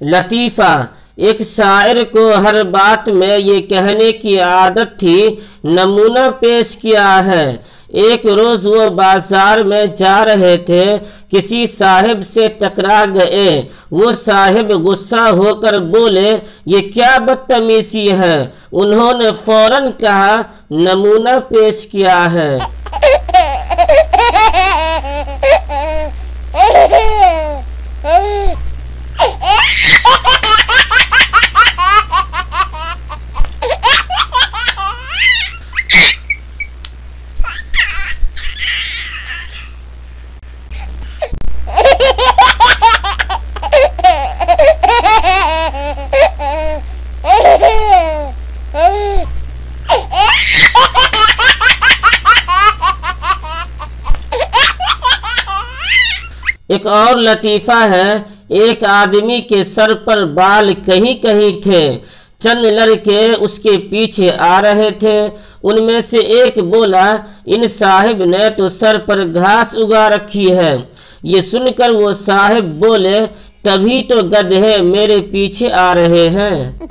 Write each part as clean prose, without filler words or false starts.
लतीफ़ा, एक शायर को हर बात में ये कहने की आदत थी, नमूना पेश किया है। एक रोज वो बाजार में जा रहे थे, किसी साहिब से टकरा गए। वो साहिब गुस्सा होकर बोले, ये क्या बदतमीजी है। उन्होंने फौरन कहा, नमूना पेश किया है। एक और लतीफ़ा है। एक आदमी के सर पर बाल कहीं कहीं थे। चंद लड़के उसके पीछे आ रहे थे। उनमें से एक बोला, इन साहिब ने तो सर पर घास उगा रखी है। ये सुनकर वो साहिब बोले, तभी तो गधे मेरे पीछे आ रहे हैं।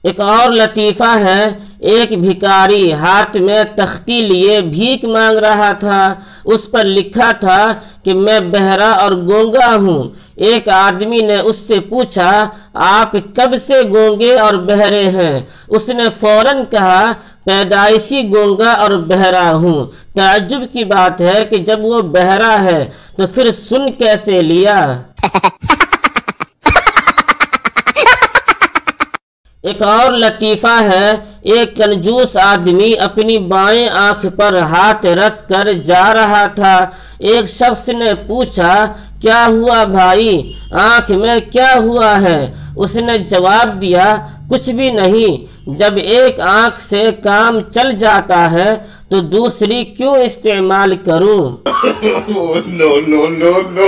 एक और लतीफ़ा है। एक भिखारी हाथ में तख्ती लिए भीख मांग रहा था। उस पर लिखा था कि मैं बहरा और गूंगा हूँ। एक आदमी ने उससे पूछा, आप कब से गूंगे और बहरे हैं। उसने फौरन कहा, पैदाइशी गूंगा और बहरा हूँ। ताज्जुब की बात है कि जब वो बहरा है तो फिर सुन कैसे लिया। एक और लतीफ़ा है। एक कंजूस आदमी अपनी बाएं आंख पर हाथ रख कर जा रहा था। एक शख्स ने पूछा, क्या हुआ भाई, आंख में क्या हुआ है। उसने जवाब दिया, कुछ भी नहीं। जब एक आंख से काम चल जाता है तो दूसरी क्यों इस्तेमाल करूं। No no no no.